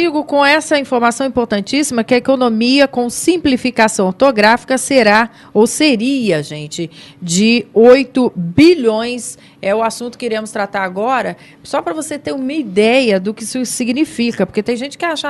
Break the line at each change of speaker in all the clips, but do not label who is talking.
Sigo com essa informação importantíssima que a economia com simplificação ortográfica será, ou seria, gente, de 8 bilhões. É o assunto que iremos tratar agora, só para você ter uma ideia do que isso significa, porque tem gente que acha,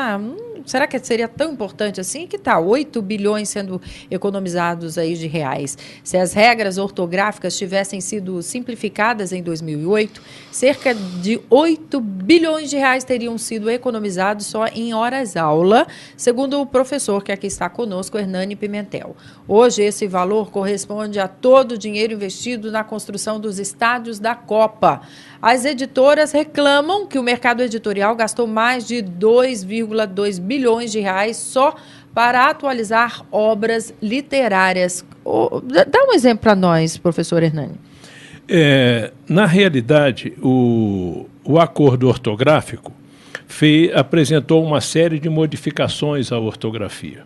será que seria tão importante assim? Que tá 8 bilhões sendo economizados aí de reais. Se as regras ortográficas tivessem sido simplificadas em 2008, cerca de 8 bilhões de reais teriam sido economizados só em horas-aula, segundo o professor que aqui está conosco, Hernani Pimentel. Hoje, esse valor corresponde a todo o dinheiro investido na construção dos estádios da Copa. As editoras reclamam que o mercado editorial gastou mais de 2,2 bilhões de reais só para atualizar obras literárias. Dá um exemplo para nós, professor Hernani.
Na realidade, o acordo ortográfico apresentou uma série de modificações à ortografia,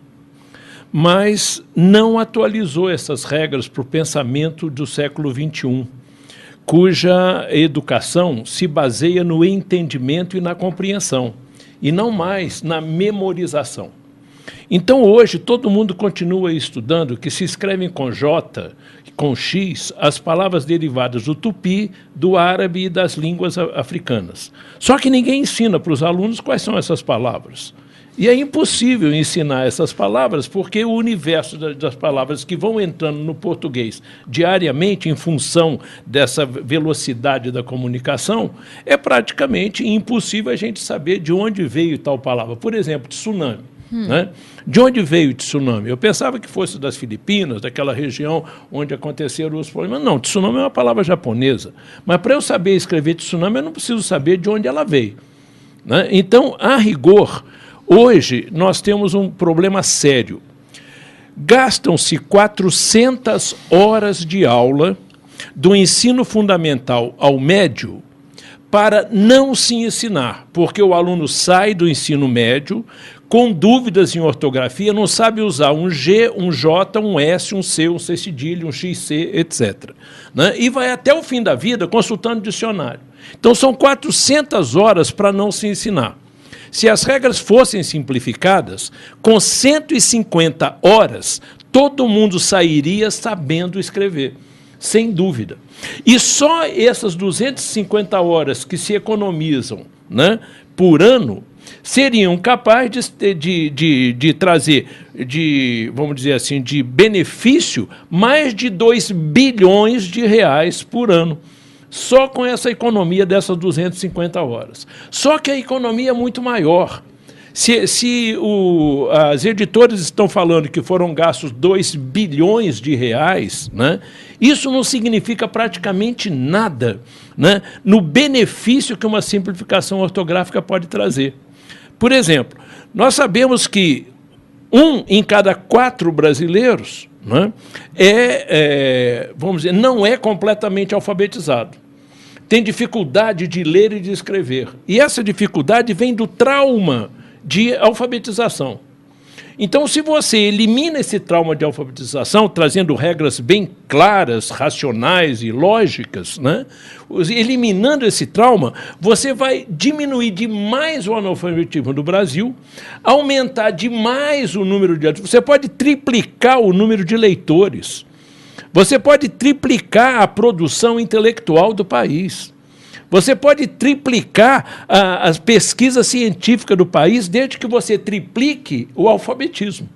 mas não atualizou essas regras para o pensamento do século XXI, cuja educação se baseia no entendimento e na compreensão, e não mais na memorização. Então, hoje, todo mundo continua estudando que se escrevem com J, com X, as palavras derivadas do tupi, do árabe e das línguas africanas. Só que ninguém ensina para os alunos quais são essas palavras. E é impossível ensinar essas palavras porque o universo das palavras que vão entrando no português diariamente em função dessa velocidade da comunicação, é praticamente impossível a gente saber de onde veio tal palavra. Por exemplo, tsunami. Né? De onde veio o tsunami? Eu pensava que fosse das Filipinas, daquela região onde aconteceram os problemas. Não, tsunami é uma palavra japonesa. Mas para eu saber escrever tsunami, eu não preciso saber de onde ela veio. Né? Então, a rigor, hoje nós temos um problema sério. Gastam-se 400 horas de aula do ensino fundamental ao médio para não se ensinar, porque o aluno sai do ensino médio com dúvidas em ortografia, não sabe usar um G, um J, um S, um C, um C cedilha, um XC, etc. Né? E vai até o fim da vida consultando dicionário. Então, são 400 horas para não se ensinar. Se as regras fossem simplificadas, com 150 horas, todo mundo sairia sabendo escrever, sem dúvida. E só essas 250 horas que se economizam, né, por ano, seriam capazes de trazer, vamos dizer assim, de benefício, mais de 2 bilhões de reais por ano. Só com essa economia dessas 250 horas. Só que a economia é muito maior. As editoras estão falando que foram gastos 2 bilhões de reais, né? Isso não significa praticamente nada, né, no benefício que uma simplificação ortográfica pode trazer. Por exemplo, nós sabemos que 1 em cada 4 brasileiros, né, vamos dizer, não é completamente alfabetizado. Tem dificuldade de ler e de escrever. E essa dificuldade vem do trauma de alfabetização. Então, se você elimina esse trauma de alfabetização, trazendo regras bem claras, racionais e lógicas, né, eliminando esse trauma, você vai diminuir demais o analfabetismo do Brasil, aumentar demais o número de... Você pode triplicar o número de leitores. Você pode triplicar a produção intelectual do país. Você pode triplicar as pesquisas científicas do país desde que você triplique o alfabetismo.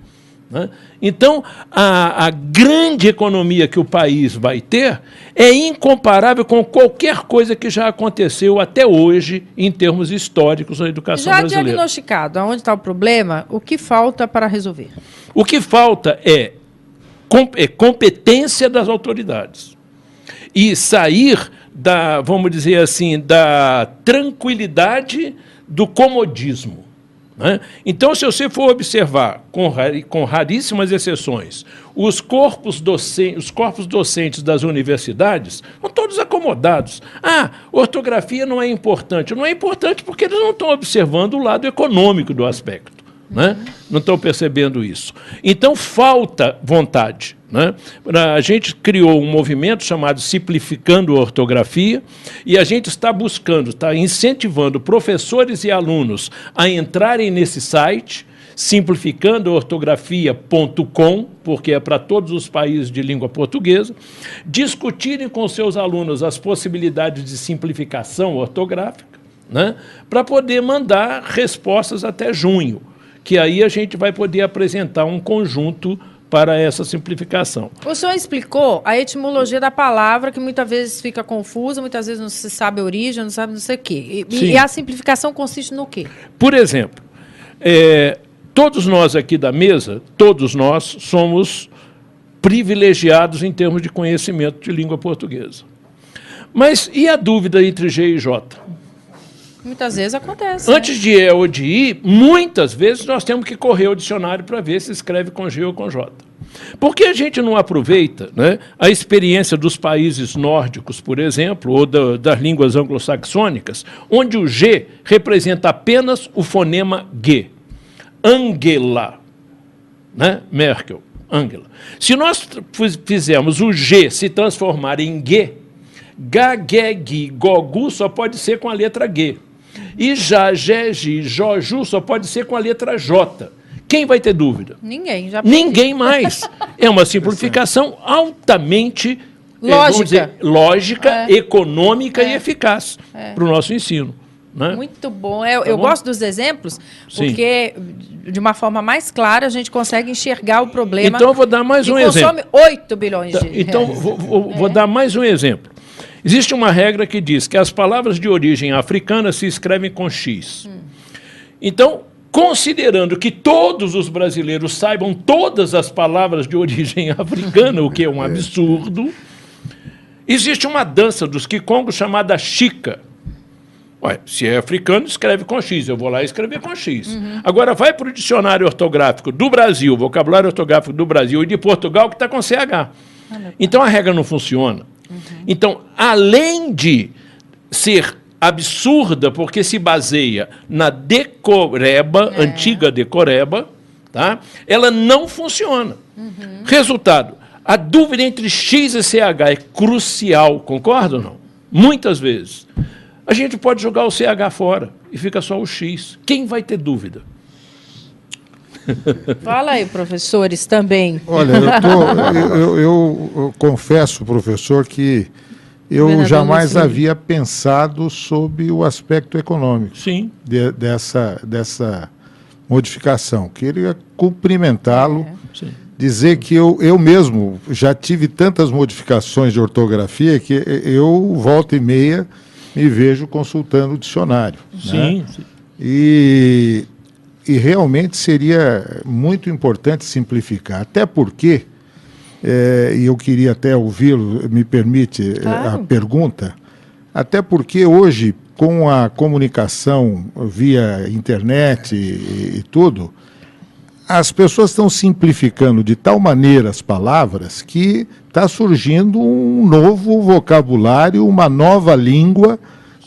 Né? Então, a grande economia que o país vai ter é incomparável com qualquer coisa que já aconteceu até hoje em termos históricos na educação brasileira.
Já diagnosticado aonde está o problema, o que falta para resolver?
O que falta é competência das autoridades e sair vamos dizer assim, da tranquilidade do comodismo. Né? Então, se você for observar, com raríssimas exceções, os corpos docentes das universidades estão todos acomodados. Ortografia não é importante. Não é importante porque eles não estão observando o lado econômico do aspecto. Né? Não estão percebendo isso. Então, falta vontade. né? A gente criou um movimento chamado Simplificando a Ortografia e a gente está buscando, está incentivando professores e alunos a entrarem nesse site, simplificandoortografia.com, porque é para todos os países de língua portuguesa, discutirem com seus alunos as possibilidades de simplificação ortográfica, né, para poder mandar respostas até junho, que aí a gente vai poder apresentar um conjunto para essa simplificação.
O senhor explicou a etimologia da palavra, que muitas vezes fica confusa, muitas vezes não se sabe a origem, não sabe não sei o quê. E a simplificação consiste no quê?
Por exemplo, todos nós aqui da mesa, todos nós somos privilegiados em termos de conhecimento de língua portuguesa. Mas e a dúvida entre G e J?
Muitas vezes acontece.
Antes de E ou de I, muitas vezes nós temos que correr o dicionário para ver se escreve com G ou com J. Por que a gente não aproveita, né, a experiência dos países nórdicos, por exemplo, ou das línguas anglo-saxônicas, onde o G representa apenas o fonema G? Angela, né? Merkel, Angela. Se nós fizermos o G se transformar em G, Gagegi, Gogu só pode ser com a letra G. E já, Gegi, Joju só pode ser com a letra J. Quem vai ter dúvida?
Ninguém. Já
Ninguém mais. É uma simplificação altamente lógica, econômica e eficaz para o nosso ensino. Né?
Muito bom. Eu gosto dos exemplos, porque de uma forma mais clara a gente consegue enxergar o problema.
Então, eu vou dar mais um exemplo.
Consome 8 bilhões de
Então, vou dar mais um exemplo. Existe uma regra que diz que as palavras de origem africana se escrevem com X. Então, considerando que todos os brasileiros saibam todas as palavras de origem africana, o que é um absurdo, existe uma dança dos Kikongos chamada Chica. Ué, se é africano, escreve com X. Eu vou lá escrever com X. Agora, vai para o dicionário ortográfico do Brasil, vocabulário ortográfico do Brasil e de Portugal, que está com CH. Então, a regra não funciona. Então, além de ser absurda, porque se baseia na decoreba, antiga decoreba, tá? Ela não funciona. Resultado, a dúvida entre X e CH é crucial, concorda ou não? Muitas vezes. A gente pode jogar o CH fora e fica só o X. Quem vai ter dúvida?
Fala aí, professores, também.
Olha, eu confesso, professor, que eu jamais havia pensado sobre o aspecto econômico dessa modificação. Queria cumprimentá-lo, dizer que eu mesmo já tive tantas modificações de ortografia que eu, volta e meia, me vejo consultando o dicionário. Né? E realmente seria muito importante simplificar, até porque, e eu queria até ouvi-lo, me permite a pergunta, até porque hoje, com a comunicação via internet e tudo, as pessoas estão simplificando de tal maneira as palavras que está surgindo um novo vocabulário, uma nova língua,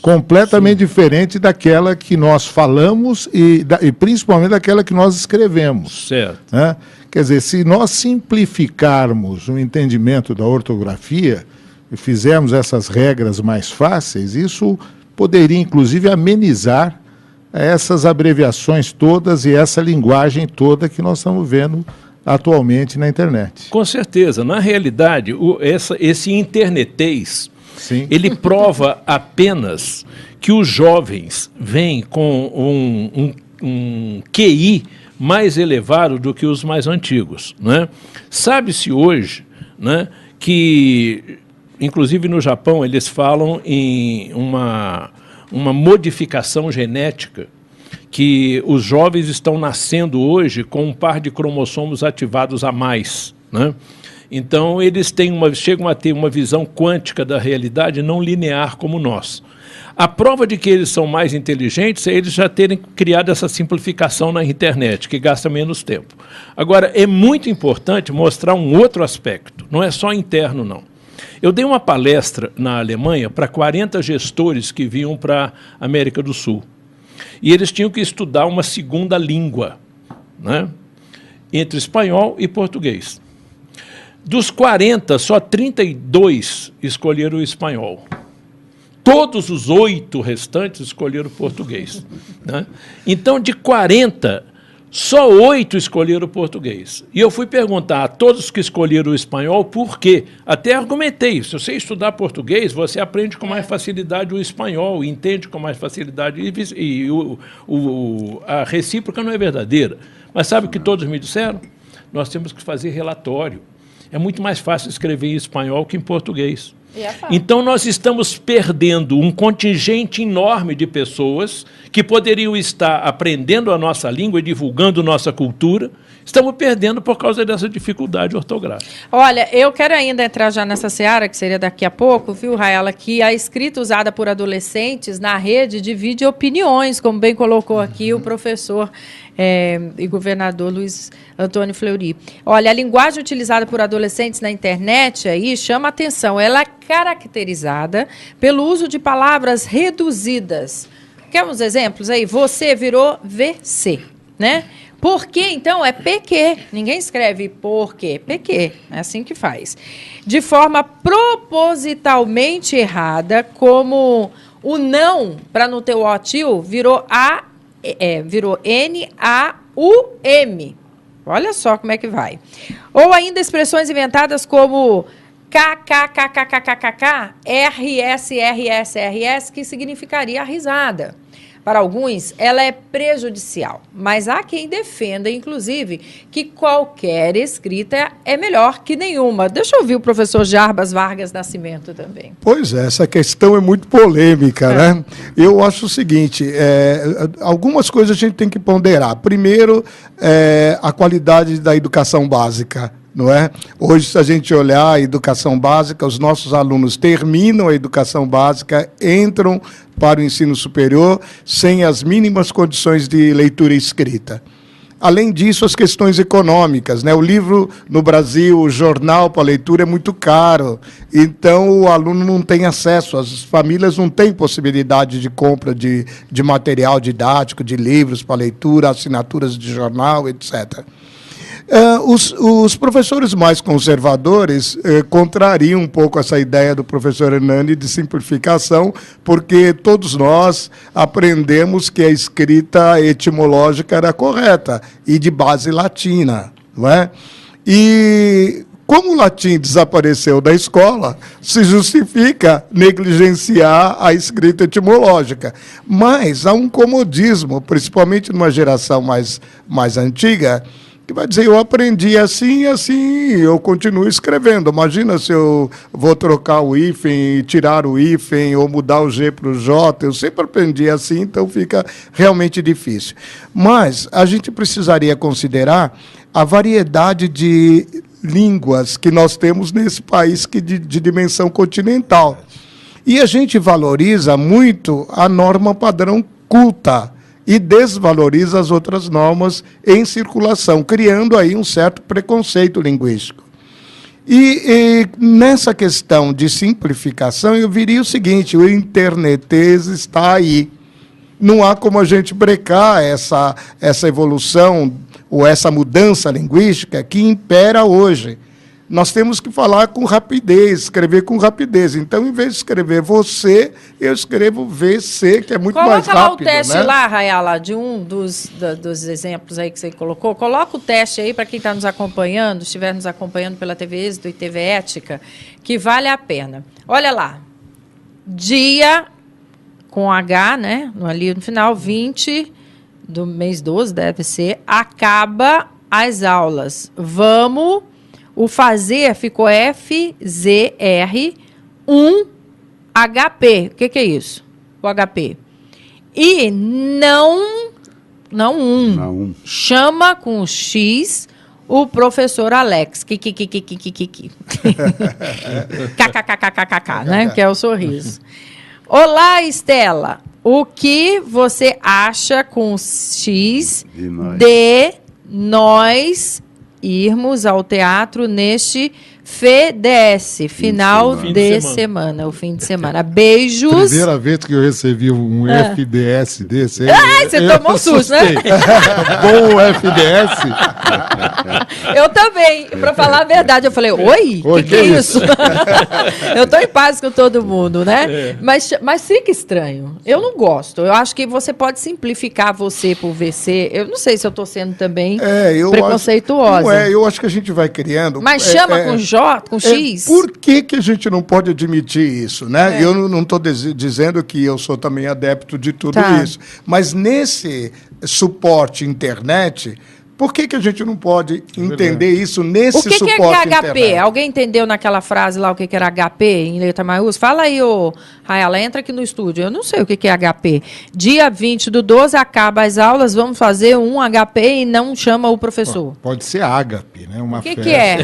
completamente diferente daquela que nós falamos e principalmente daquela que nós escrevemos.
Certo.
Né? Quer dizer, se nós simplificarmos o entendimento da ortografia e fizermos essas regras mais fáceis, isso poderia, inclusive, amenizar essas abreviações todas e essa linguagem toda que nós estamos vendo atualmente na internet.
Com certeza. Na realidade, esse internetês, ele prova apenas que os jovens vêm com um QI mais elevado do que os mais antigos. Né? Sabe-se hoje, né, que, inclusive no Japão, eles falam em uma modificação genética, que os jovens estão nascendo hoje com um par de cromossomos ativados a mais. Né? Então, eles chegam a ter uma visão quântica da realidade não linear como nós. A prova de que eles são mais inteligentes é eles já terem criado essa simplificação na internet, que gasta menos tempo. Agora, é muito importante mostrar um outro aspecto, não é só interno, não. Eu dei uma palestra na Alemanha para 40 gestores que vinham para a América do Sul. E eles tinham que estudar uma segunda língua, né, entre espanhol e português. Dos 40, só 32 escolheram o espanhol. Todos os 8 restantes escolheram o português. Né? Então, de 40, só 8 escolheram o português. E eu fui perguntar a todos que escolheram o espanhol por quê. Até argumentei, se você estudar português, você aprende com mais facilidade o espanhol, entende com mais facilidade, e a recíproca não é verdadeira. Mas sabe o que todos me disseram? Nós temos que fazer relatório. É muito mais fácil escrever em espanhol que em português. Então, nós estamos perdendo um contingente enorme de pessoas que poderiam estar aprendendo a nossa língua e divulgando nossa cultura. Estamos perdendo por causa dessa dificuldade ortográfica.
Olha, eu quero ainda entrar já nessa seara, que seria daqui a pouco, viu, Raela, que a escrita usada por adolescentes na rede divide opiniões, como bem colocou aqui o professor e governador Luiz Antônio Fleury. Olha, a linguagem utilizada por adolescentes na internet aí chama atenção. Ela é caracterizada pelo uso de palavras reduzidas. Quer uns exemplos aí? Você virou VC, né? Por quê, então, é PQ. Ninguém escreve por quê. PQ. É assim que faz. De forma propositalmente errada, como o não, para não ter o ó-tio, virou N-A-U-M. Olha só como é que vai. Ou ainda expressões inventadas como KKKKKKK, RS, que significaria a risada. Para alguns, ela é prejudicial, mas há quem defenda, inclusive, que qualquer escrita é melhor que nenhuma. Deixa eu ouvir o professor Jarbas Vargas Nascimento também.
Pois é, essa questão é muito polêmica, né? Eu acho o seguinte, algumas coisas a gente tem que ponderar. Primeiro, a qualidade da educação básica. Não é? Hoje, se a gente olhar a educação básica, os nossos alunos terminam a educação básica, entram para o ensino superior sem as mínimas condições de leitura e escrita. Além disso, as questões econômicas, né? O livro no Brasil, o jornal para leitura é muito caro, então o aluno não tem acesso, as famílias não têm possibilidade de compra de material didático, de livros para leitura, assinaturas de jornal, etc. Os professores mais conservadores contrariam um pouco essa ideia do professor Hernani de simplificação, porque todos nós aprendemos que a escrita etimológica era correta e de base latina, não é? E como o latim desapareceu da escola, se justifica negligenciar a escrita etimológica. Mas há um comodismo, principalmente numa geração mais antiga, que vai dizer, eu aprendi assim e assim eu continuo escrevendo. Imagina se eu vou trocar o hífen, tirar o hífen, ou mudar o G para o J. Eu sempre aprendi assim, então fica realmente difícil. Mas a gente precisaria considerar a variedade de línguas que nós temos nesse país de dimensão continental. E a gente valoriza muito a norma padrão culta, e desvaloriza as outras normas em circulação, criando aí um certo preconceito linguístico. E nessa questão de simplificação, eu diria o seguinte, o internetês está aí. Não há como a gente brecar essa evolução ou essa mudança linguística que impera hoje. Nós temos que falar com rapidez, escrever com rapidez. Então, em vez de escrever você, eu escrevo VC, que é muito mais rápido.
Coloca lá o teste, né? Lá, Raela, de um dos exemplos aí que você colocou. Coloca o teste aí para quem está nos acompanhando, estiver nos acompanhando pela TV Êxito e TV Ética, que vale a pena. Olha lá. Dia, com H, né? Ali no final, 20 do mês 12, deve ser, acaba as aulas. Vamos... O fazer ficou FZR1HP. O que é isso? O HP. E não. Chama com X o professor Alex. KKKKKK, né? Que é o sorriso. Olá, Estela. O que você acha com X de nós irmos ao teatro neste FDS, final de semana, o fim de semana. Beijos.
Primeira vez que eu recebi um FDS desse.
Você tomou um susto, né?
Bom FDS.
Eu também, para falar a verdade. Eu falei, oi? O que é isso? Eu estou em paz com todo mundo, né? Mas fica estranho. Eu não gosto. Eu acho que você pode simplificar você por VC. Eu não sei se eu estou sendo também preconceituosa.
Eu acho que a gente vai criando...
Mas chama com J, com X?
Por que a gente não pode admitir isso, né? Eu não estou dizendo que eu sou também adepto de tudo isso. Mas nesse suporte internet... Por que a gente não pode entender isso nesse suporte internet?
O que é HP? Alguém entendeu naquela frase lá o que era HP em letra maiúscula? Fala aí, Raela, entra aqui no estúdio. Eu não sei o que é HP. Dia 20/12 acaba as aulas, vamos fazer um HP e não chama o professor.
Pode ser ágape, né? Uma
o que é?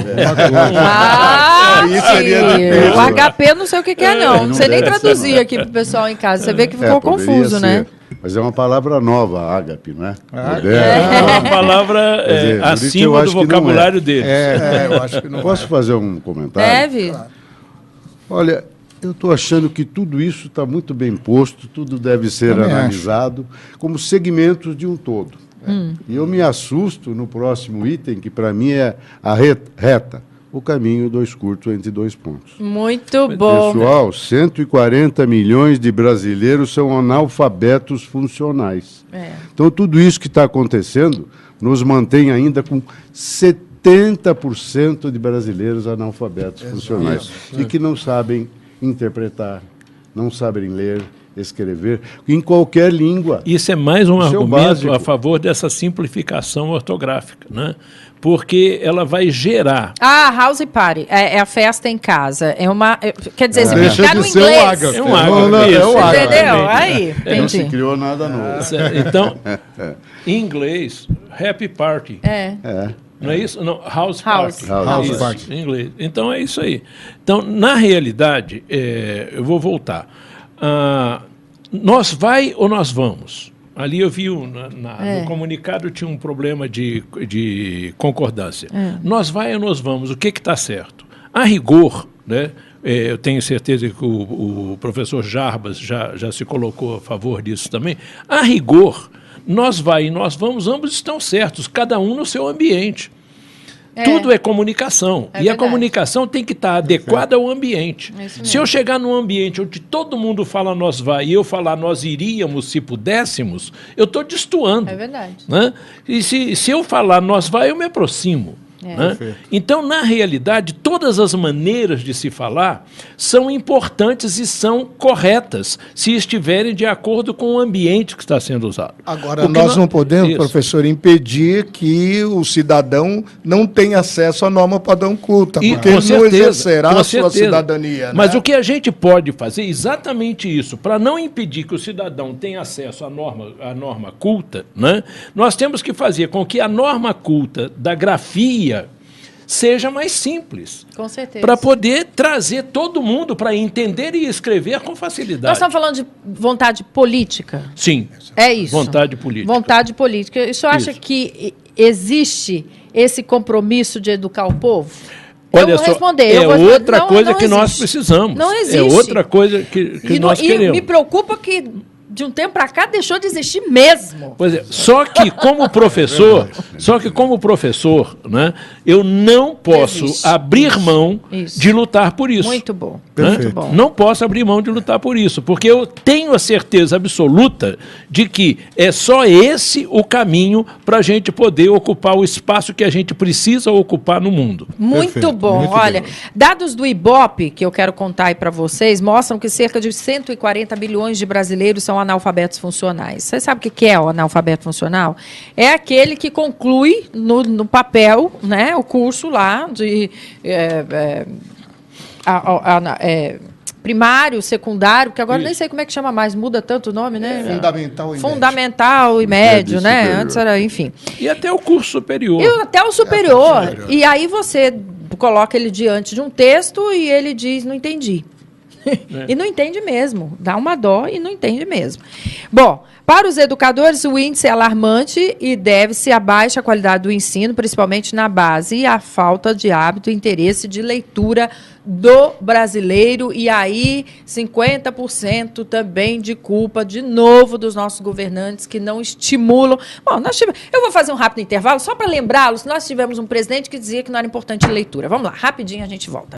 Isso seria difícil.
O HP eu não sei o que é, não. Não sei nem traduzir aqui pro pessoal em casa. Você vê que ficou confuso, né?
Mas é uma palavra nova, ágape, não é?
É uma palavra acima do vocabulário deles.
Eu acho que não.
Posso fazer um comentário?
Deve.
Claro. Olha, eu estou achando que tudo isso está muito bem posto, tudo deve ser analisado como segmentos de um todo. E eu me assusto no próximo item, que para mim é a reta. O caminho 2 curtos entre 2 pontos.
Muito bom.
Pessoal, 140 milhões de brasileiros são analfabetos funcionais. Então, tudo isso que está acontecendo nos mantém ainda com 70% de brasileiros analfabetos funcionais. E que não sabem interpretar, não sabem ler, escrever, em qualquer língua.
Isso é mais um argumento a favor dessa simplificação ortográfica, né? Porque ela vai gerar...
house party, é a festa em casa. Quer dizer,
deixa de ser um ágape.
É um ágape.
Entendeu? Aí, entendi.
Não se criou nada novo.
Então, em inglês, happy party. Não é isso? Não, house party.
House party.
Em inglês. Então, é isso aí. Então, na realidade, eu vou voltar. Nós vai ou nós vamos? Ali eu vi no comunicado tinha um problema de concordância. Nós vai ou nós vamos? O que está certo? A rigor, né? Eu tenho certeza que o professor Jarbas já se colocou a favor disso também. A rigor, nós vai e nós vamos, ambos estão certos, cada um no seu ambiente. Tudo é comunicação. E a comunicação tem que estar adequada ao ambiente. Se eu chegar num ambiente onde todo mundo fala nós vai e eu falar nós iríamos se pudéssemos, eu estou destoando.
É verdade.
Né? E se eu falar nós vai, eu me aproximo. Né? Então, na realidade, todas as maneiras de se falar são importantes e são corretas se estiverem de acordo com o ambiente que está sendo usado.
Agora, nós não podemos, professor, impedir que o cidadão não tenha acesso à norma padrão culta, porque ele não exercerá a sua cidadania. Né?
Mas o que a gente pode fazer é exatamente isso, para não impedir que o cidadão tenha acesso à norma culta, né? Nós temos que fazer com que a norma culta da grafia seja mais simples.
Com certeza.
Para poder trazer todo mundo para entender e escrever com facilidade.
Nós estamos falando de vontade política?
Sim.
É isso.
Vontade política.
Vontade política. O senhor acha que existe esse compromisso de educar o povo?
Olha
eu vou responder.
É outra coisa que nós precisamos.
Não existe.
É outra coisa que nós queremos.
E me preocupa que de um tempo para cá deixou de existir mesmo.
Pois é, só que como professor, né, eu não posso abrir mão de lutar por isso.
Muito bom.
Né?
Muito bom.
Não posso abrir mão de lutar por isso, porque eu tenho a certeza absoluta de que é só esse o caminho para a gente poder ocupar o espaço que a gente precisa ocupar no mundo.
Muito bom. Muito Olha, dados do IBOP, que eu quero contar aí para vocês, mostram que cerca de 140 milhões de brasileiros são analfabetos funcionais. Você sabe o que é o analfabeto funcional? É aquele que conclui no papel, né, o curso lá de primário, secundário, que agora nem sei como é que chama mais, muda tanto o nome, né? Fundamental e médio, né? Superior. Antes era, enfim.
E até o curso superior.
Até o superior. E aí você coloca ele diante de um texto e ele diz, não entendi. E não entende mesmo. Dá uma dó e não entende mesmo. Bom, para os educadores, o índice é alarmante e deve-se à baixa qualidade do ensino, principalmente na base, e à falta de hábito e interesse de leitura do brasileiro. E aí, 50% também de culpa, de novo, dos nossos governantes que não estimulam. Bom, eu vou fazer um rápido intervalo, só para lembrá-los, nós tivemos um presidente que dizia que não era importante leitura. Vamos lá, rapidinho a gente volta.